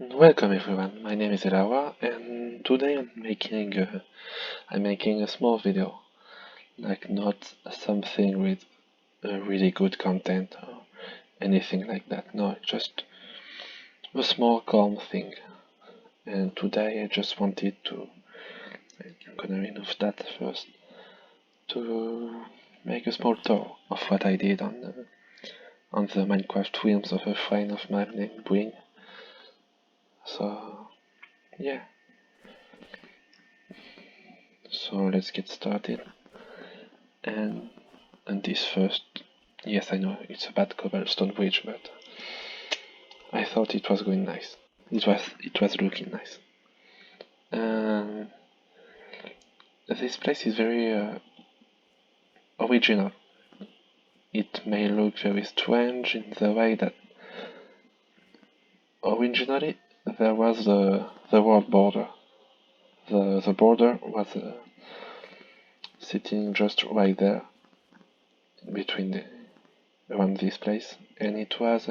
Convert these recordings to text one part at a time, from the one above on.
Welcome everyone, my name is Elawa and today I'm making a small video, like not something with really good content or anything like that. No, just a small calm thing. And today I just wanted to, I'm gonna remove that first, to make a small tour of what I did on the Minecraft films of a friend of mine named Bring. So yeah, so let's get started. And and this first, yes, I know it's a bad cobblestone bridge, but I thought it was going nice. It was looking nice. And this place is very original. It may look very strange in the way that originally there was the world border. The border was sitting just right there between around this place, and it was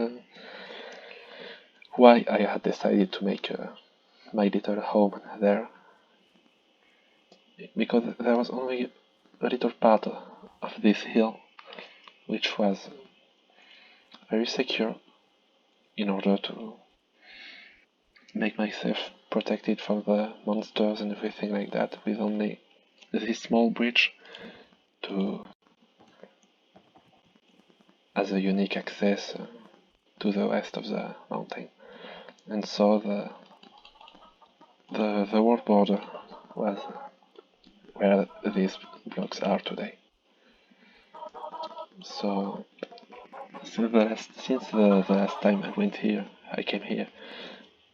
why I had decided to make my little home there, because there was only a little part of this hill which was very secure in order to make myself protected from the monsters and everything like that, with only this small bridge to as a unique access to the rest of the mountain. And so the world border was where these blocks are today. So since the last time I came here,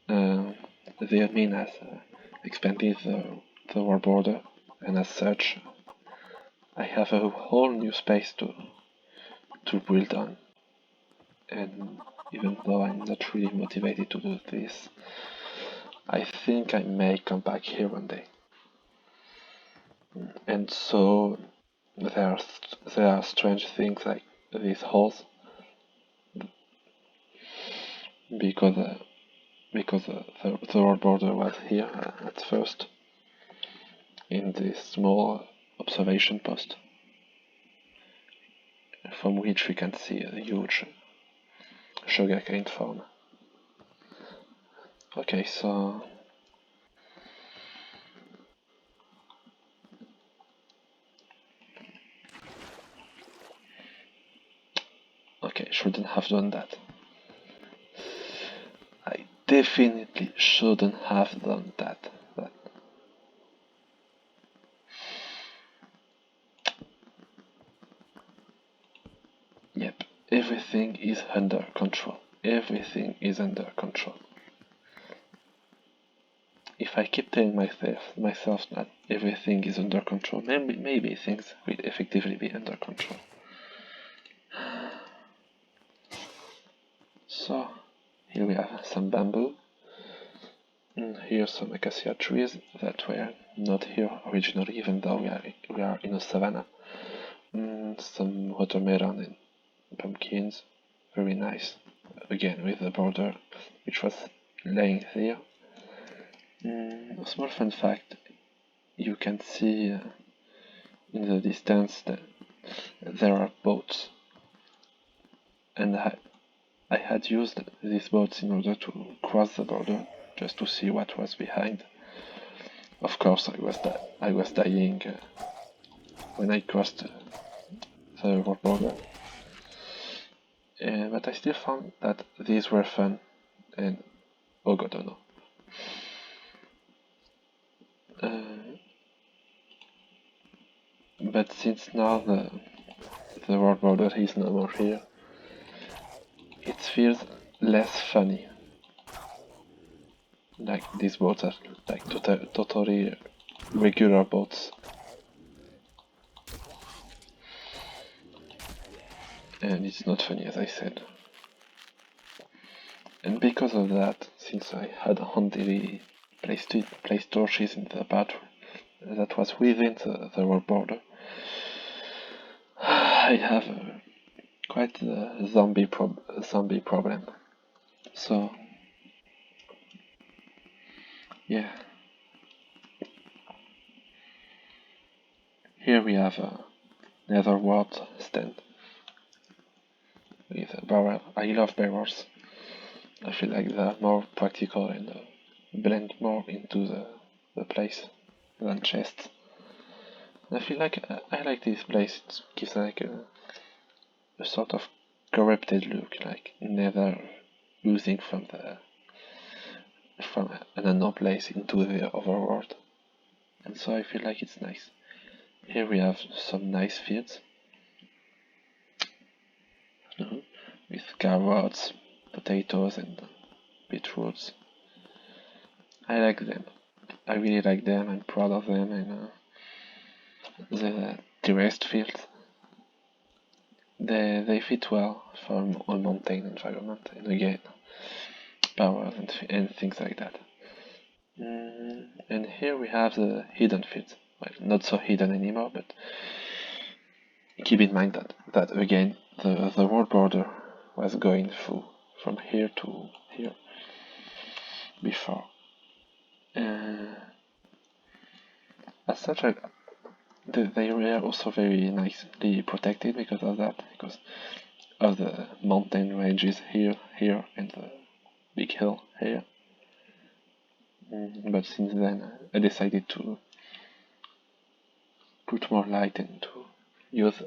um, the admin has expanded the world border, and as such, I have a whole new space to build on. And even though I'm not really motivated to do this, I think I may come back here one day. And so there are strange things like these holes, because the world border was here at first in this small observation post, from which we can see a huge sugarcane farm. Okay, so okay, shouldn't have done that. I definitely shouldn't have done that. Yep, everything is under control. Everything is under control. If I keep telling myself that everything is under control, maybe things will effectively be under control. So here we have some bamboo. And here some acacia trees that were not here originally, even though we are in a savanna. Some watermelon and pumpkins, very nice. Again with the border which was laying here. A small fun fact: you can see in the distance that there are boats, and I had used these boats in order to cross the border, just to see what was behind. Of course, I was dying when I crossed the world border, but I still found that these were fun. And oh god, oh no. But since now the world border is no more here, it feels less funny. Like these boats are like totally regular boats. And it's not funny, as I said. And because of that, since I had only placed torches in the part that was within the world border, I have quite a zombie problem. So Yeah. Here we have a netherwort stand with a barrel. I love barrels. I feel like they're more practical and blend more into the place than chests. And I feel like I like this place. It gives like a sort of corrupted look, like nether oozing from an unknown place into the overworld. And so I feel like it's nice. Here we have some nice fields with carrots, potatoes, and beetroots. I like them. I really like them. I'm proud of them. And the terraced fields, they fit well for a mountain environment. And again, powers and things like that. And here we have the hidden fields. Well, not so hidden anymore, but keep in mind that again, the world border was going through from here to here before. As such, they were also very nicely protected because of that, because of the mountain ranges here, and the big hill here. But since then, I decided to put more light and to use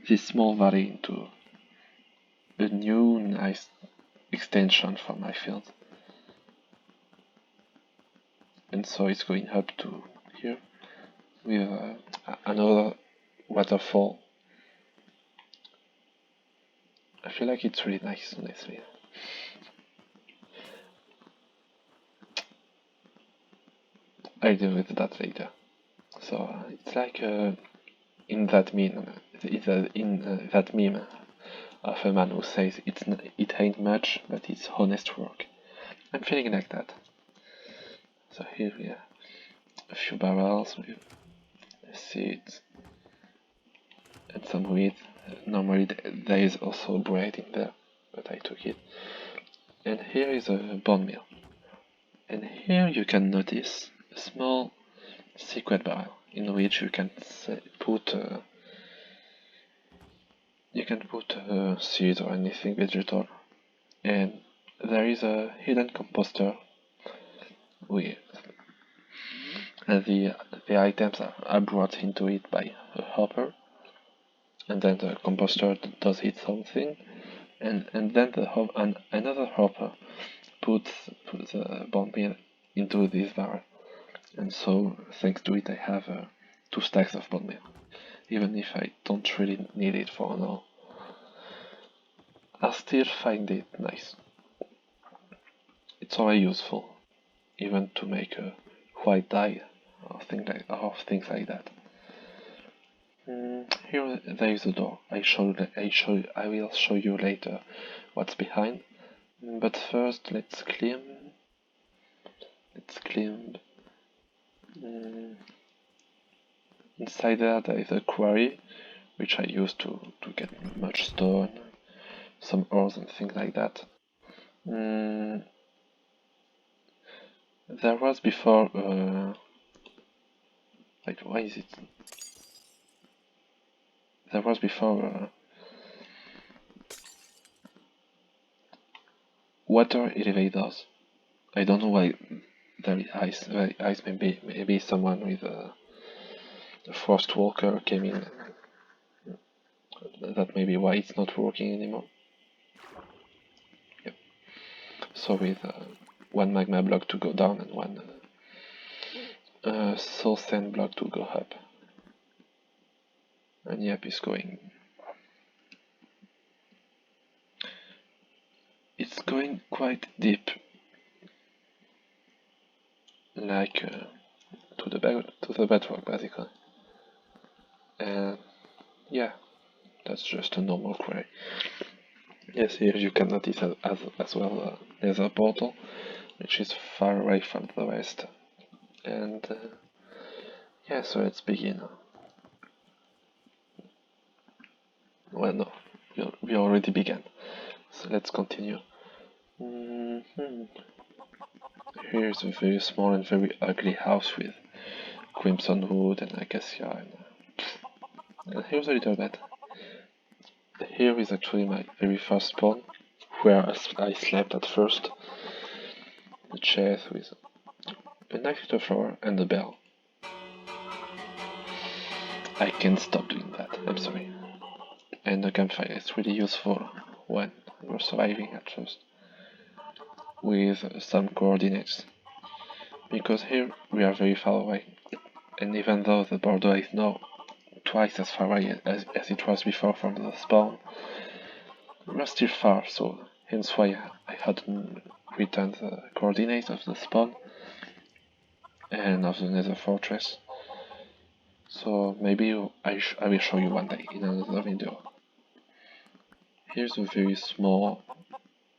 this small valley into a new nice extension for my field. And so it's going up to here with another waterfall. I feel like it's really nice, honestly. I'll deal with that later. So it's like in that meme, that meme of a man who says it ain't much, but it's honest work. I'm feeling like that. So here we have a few barrels with seeds and some wheat. Normally there is also bread in there, but I took it. And here is a bone meal. And here you can notice a small secret barrel in which you can put seeds or anything vegetal. And there is a hidden composter with the items are brought into it by a hopper, and then the composter does its own thing, and then another hopper puts the bone meal into this barrel. And so, thanks to it, I have 2 stacks of bone meal, even if I don't really need it for now. I still find it nice. It's always useful, even to make a white dye or things like that. Here there is a door. I will show you later what's behind. But first, let's climb. Inside there is a quarry, which I use to get much stone, some ores and things like that. There was before, like, why is it? There was before water elevators. I don't know why there is ice. Maybe someone with a frost walker came in. That may be why it's not working anymore. Yep. So with one magma block to go down and one soul sand block to go up. And yep, it's going. It's going quite deep, like to the bedrock basically. And yeah, that's just a normal quarry. Yes, here you can notice as well there's a portal, which is far away from the rest. And yeah, so let's begin. Well, no, we already began. So let's continue. Here is a very small and very ugly house with crimson wood and acacia, and here's a little bed. Here is actually my very first spawn, where I slept at first. The chest with a nice little flower and a bell. I can't stop doing that, I'm sorry. And the campfire is really useful when you're surviving at first, with some coordinates. Because here we are very far away, and even though the border is now twice as far away as it was before from the spawn, we are still far, so hence why I hadn't written the coordinates of the spawn and of the nether fortress. So maybe I will show you one day in another video. Here's a very small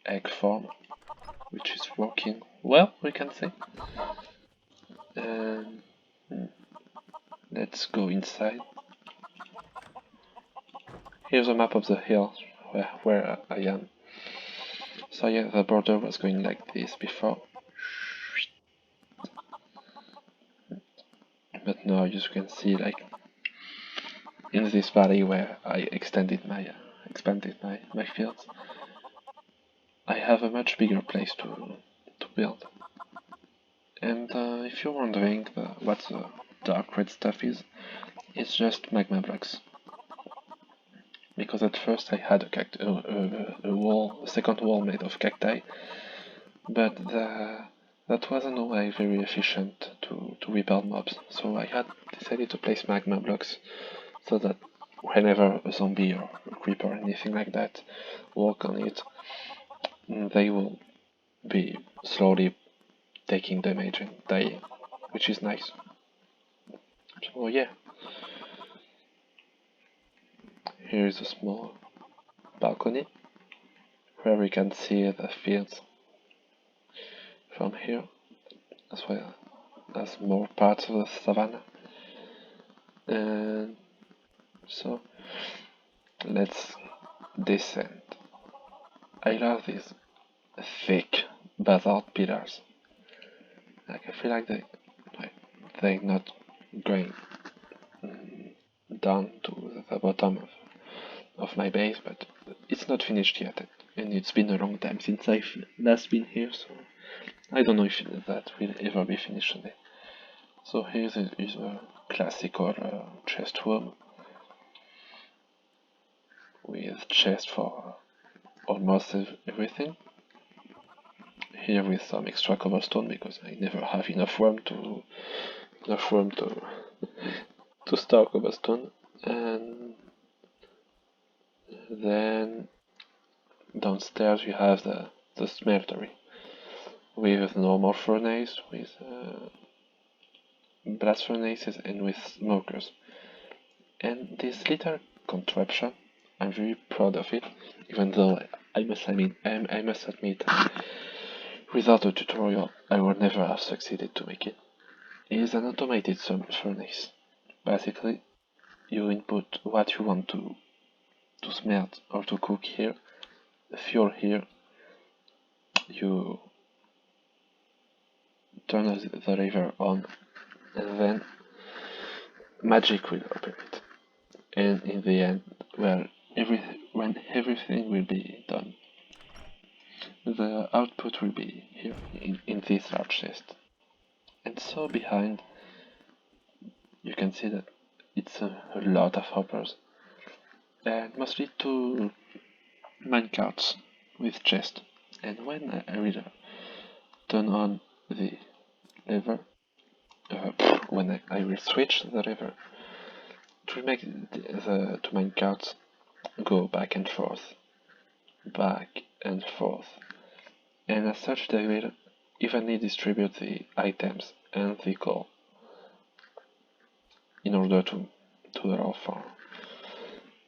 egg farm, which is working well, we can say. And let's go inside. Here's a map of the hill where I am. So yeah, the border was going like this before. But now you can see, like, in this valley where I expanded my fields, I have a much bigger place to build. And if you're wondering what the dark red stuff is, it's just magma blocks. Because at first I had a second wall made of cacti, but that wasn't a way very efficient to repel mobs, so I had decided to place magma blocks so that whenever a zombie or a creeper or anything like that walk on it, they will be slowly taking damage and dying, which is nice. So yeah, here is a small balcony where we can see the fields from here, as well as more parts of the savannah. And so let's descend. I love these thick basalt pillars. Like, I feel like they're not going down to the bottom of my base, but it's not finished yet, and it's been a long time since I've last been here, so I don't know if that will ever be finished today. So here is a classical chest room with chest for almost everything. Here with some extra cobblestone because I never have enough room to store cobblestone. And then downstairs we have the smeltery with normal furnace, with blast furnaces, and with smokers. And this little contraption, I'm very proud of it, even though I must admit, without a tutorial, I would never have succeeded to make it. It is an automated furnace. Basically, you input what you want to smelt or to cook here, the fuel here, you turn the lever on, and then magic will operate. And in the end, when everything will be done, the output will be here in this large chest. And so behind, you can see that it's a lot of hoppers, and mostly two minecarts with chest. And when I will turn on the lever, when I will switch the lever, it will make the two minecarts go back and forth, and as such they will evenly distribute the items and the coal in order to allow for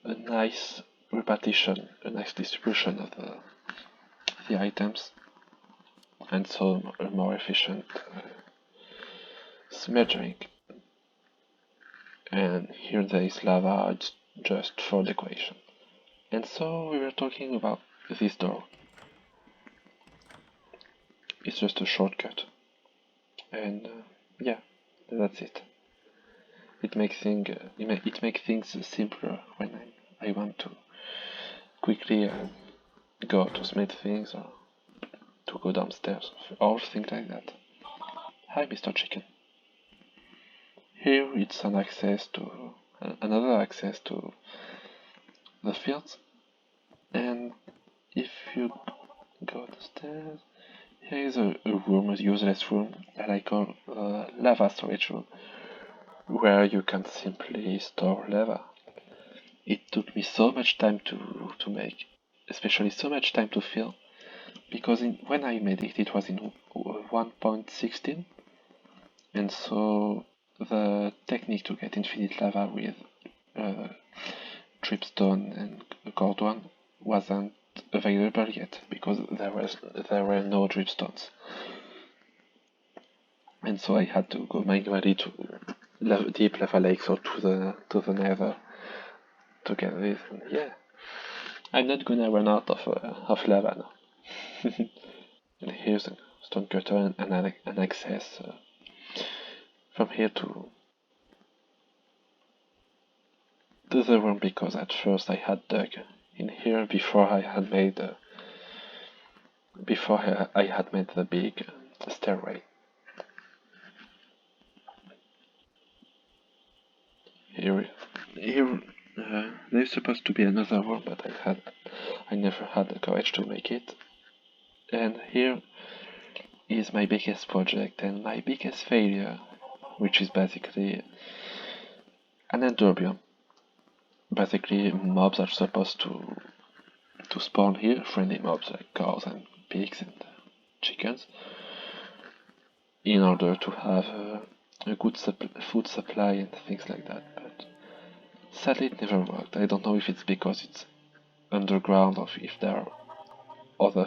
a nice repartition, a nice distribution of the items, and so a more efficient smeltering. And here there is lava, it's just for decoration. And so we were talking about this door. It's just a shortcut. and yeah, that's it. It makes things simpler when I want to quickly go to smith things or to go downstairs or things like that. Hi, Mr. Chicken. Here it's another access to the fields, and if you go upstairs, here is a room, a useless room that I call lava storage room, where you can simply store lava. It took me so much time to make, especially so much time to fill, because when I made it, it was in 1.16, and so the technique to get infinite lava with uh, dripstone and cordon wasn't available yet because there were no dripstones, and so I had to go manually to deep lava lakes or to the nether to get this. And yeah, I'm not gonna run out of lava now. And here's a stone cutter and an access from here to the room, because at first I had dug in here before I had made the big stairway. Here, there's supposed to be another room, but I never had the courage to make it. And here is my biggest project and my biggest failure, which is basically an enderbiome. Basically, mobs are supposed to spawn here, friendly mobs like cows and pigs and chickens, in order to have a good food supply and things like that. But sadly, it never worked. I don't know if it's because it's underground or if there are other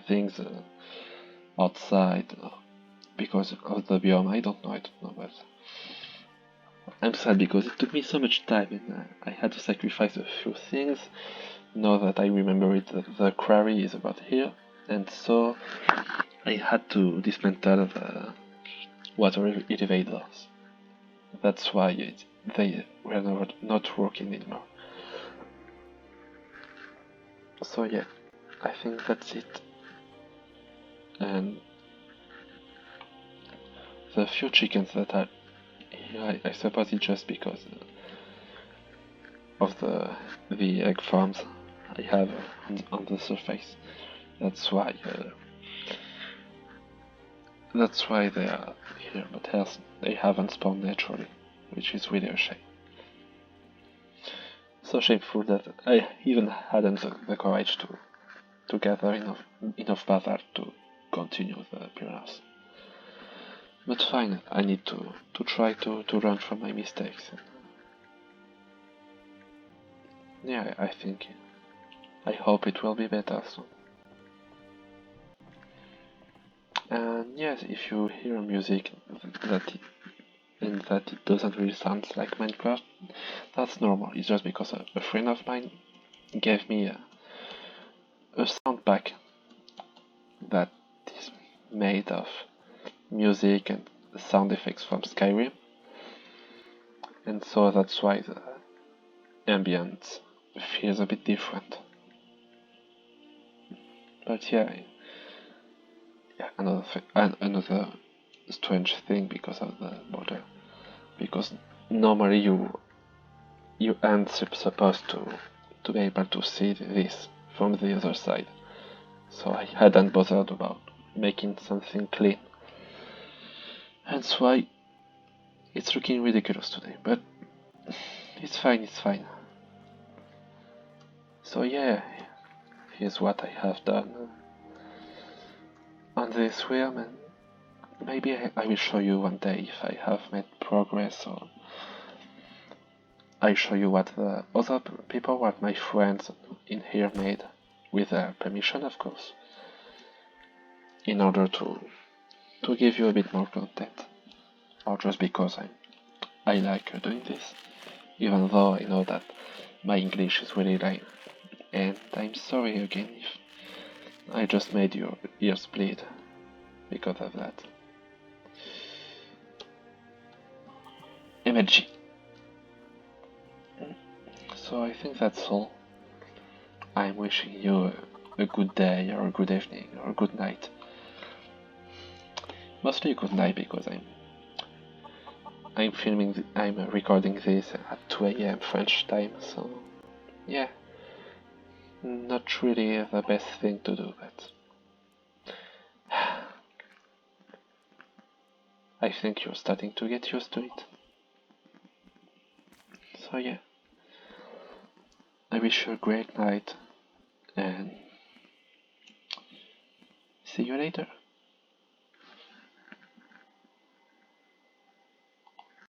things outside because of the biome. I don't know, but I'm sad because it took me so much time and I had to sacrifice a few things. Now that I remember it, the quarry is about here, and so I had to dismantle the water elevators. That's why they were not working anymore. So yeah, I think that's it. And the few chickens that are here, I suppose it's just because of the egg farms I have on the surface. That's why they are here, but else they haven't spawned naturally, which is really a shame. So shameful that I even hadn't the courage to gather enough basalt to continue the appearance. But fine, I need to try to learn from my mistakes. Yeah, I hope it will be better soon. And yes, if you hear music that it doesn't really sound like Minecraft, that's normal. It's just because a friend of mine gave me a sound pack that is made of music and sound effects from Skyrim, and so that's why the ambient feels a bit different. But yeah, another strange thing because of the border, because normally you aren't supposed to be able to see this from the other side, so I hadn't bothered about making something clean. That's why it's looking ridiculous today, but it's fine. So yeah, here's what I have done on this realm, and maybe I will show you one day if I have made progress, or I show you what the other people, what my friends in here made, with their permission of course, in order to give you a bit more content, or just because I like doing this, even though I know that my English is really lame, and I'm sorry again if I just made your ears bleed, because of that. Energy. So I think that's all. I'm wishing you a good day or a good evening or a good night. Mostly a good night because I'm recording this at 2 a.m. French time, so yeah, not really the best thing to do, but I think you're starting to get used to it. So yeah, I wish you a great night and see you later.